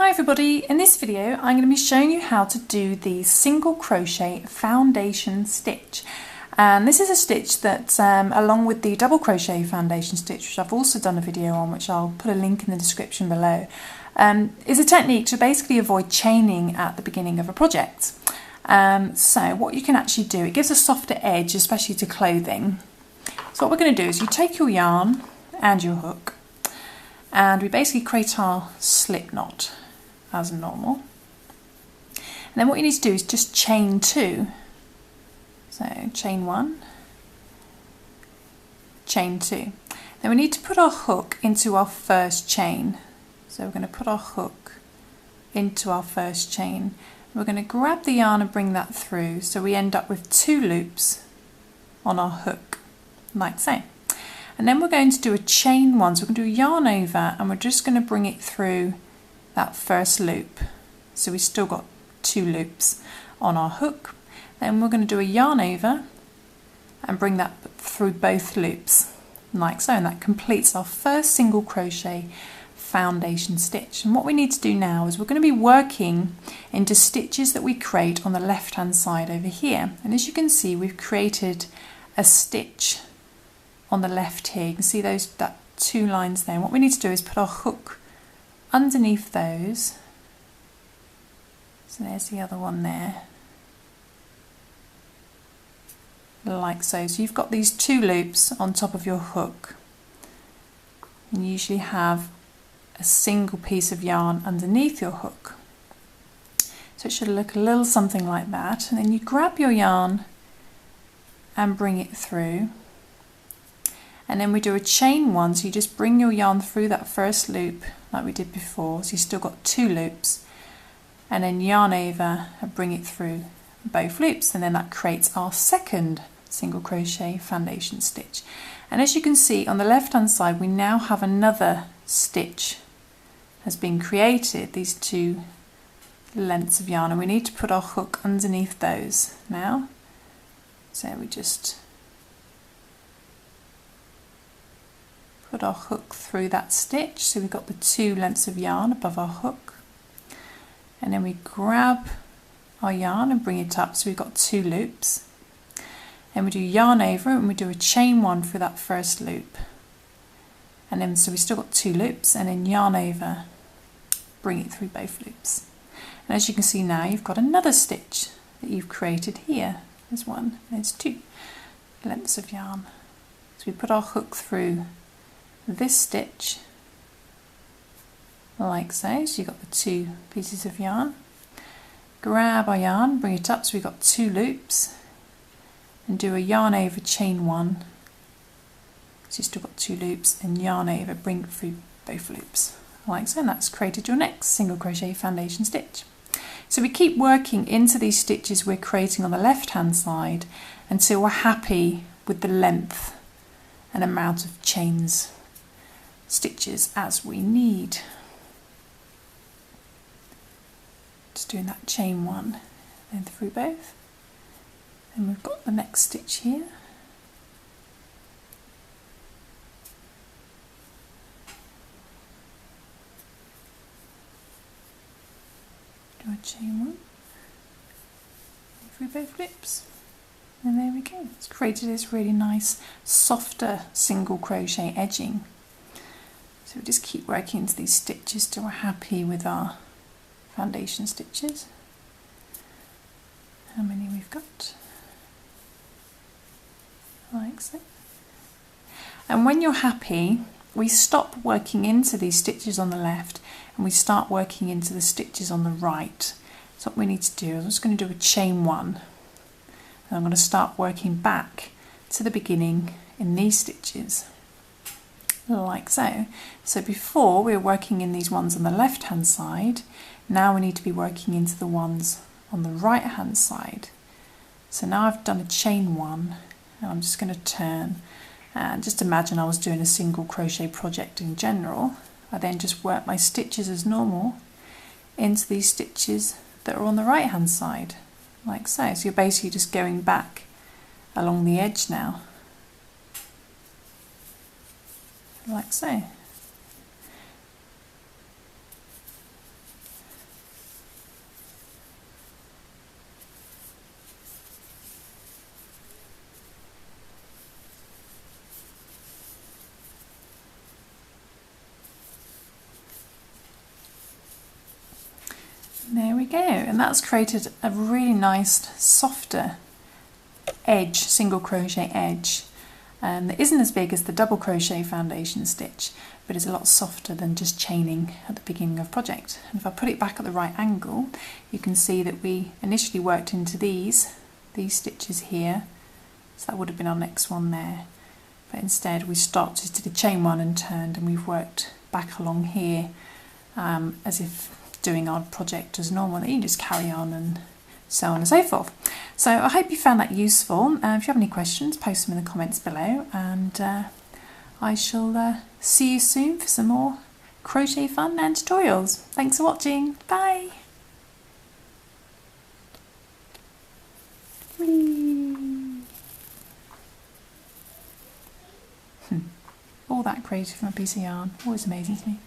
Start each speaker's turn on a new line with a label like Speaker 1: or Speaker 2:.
Speaker 1: Hi everybody, in this video I'm going to be showing you how to do the single crochet foundation stitch, and this is a stitch that along with the double crochet foundation stitch, which I've also done a video on, which I'll put a link in the description below, is a technique to basically avoid chaining at the beginning of a project. So what you can actually do, it gives a softer edge, especially to clothing. So what we're going to do is you take your yarn and your hook and we basically create our slip knot as normal, and then what you need to do is just chain two. So chain one, chain two. Then we need to put our hook into our first chain. So we're going to put our hook into our first chain. We're going to grab the yarn and bring that through, so we end up with two loops on our hook, like so. And then we're going to do a chain one, so we're going to do a yarn over and we're just going to bring it through that first loop. So we've still got two loops on our hook. Then we're going to do a yarn over and bring that through both loops, like so, and that completes our first single crochet foundation stitch. And what we need to do now is we're going to be working into stitches that we create on the left hand side over here. And as you can see, we've created a stitch on the left here. You can see that two lines there. And what we need to do is put our hook underneath those. So there's the other one there, like so. So you've got these two loops on top of your hook. You usually have a single piece of yarn underneath your hook. So it should look a little something like that. And then you grab your yarn and bring it through. And then we do a chain one, so you just bring your yarn through that first loop like we did before, so you've still got two loops, and then yarn over and bring it through both loops, and then that creates our second single crochet foundation stitch. And as you can see on the left hand side, we now have another stitch has been created, these two lengths of yarn, and we need to put our hook underneath those now. So we just put our hook through that stitch, so we've got the two lengths of yarn above our hook, and then we grab our yarn and bring it up, so we've got two loops, and we do yarn over and we do a chain one through that first loop, and then so we've still got two loops, and then yarn over, bring it through both loops. And as you can see now, you've got another stitch that you've created here. There's one, there's two lengths of yarn. So we put our hook through this stitch like so, so you've got the two pieces of yarn, grab our yarn, bring it up, so we've got two loops, and do a yarn over, chain one, so you've still got two loops, and yarn over, bring it through both loops like so, and that's created your next single crochet foundation stitch. So we keep working into these stitches we're creating on the left hand side until we're happy with the length and amount of stitches as we need. Just doing that chain one, then through both, and we've got the next stitch here. Do a chain one through both loops, and there we go. It's created this really nice softer single crochet edging. So we just keep working into these stitches till we're happy with our foundation stitches. How many we've got? Like so. And when you're happy, we stop working into these stitches on the left and we start working into the stitches on the right. So what we need to do is I'm just going to do a chain one, and I'm going to start working back to the beginning in these stitches, like so. So before we were working in these ones on the left hand side, now we need to be working into the ones on the right hand side. So now I've done a chain one, and I'm just going to turn, and just imagine I was doing a single crochet project in general. I then just work my stitches as normal into these stitches that are on the right hand side, like so. So you're basically just going back along the edge now, like so. go, and that's created a really nice softer edge, single crochet edge, that isn't as big as the double crochet foundation stitch, but is a lot softer than just chaining at the beginning of a project. And if I put it back at the right angle, you can see that we initially worked into these stitches here, so that would have been our next one there, but instead we started to the chain one and turned, and we've worked back along here as if doing our project as normal. Then you just carry on and so on and so forth. So I hope you found that useful. If you have any questions, post them in the comments below, and I shall see you soon for some more crochet fun and tutorials. Thanks for watching. Bye. All that creative from a piece of yarn always amazes me.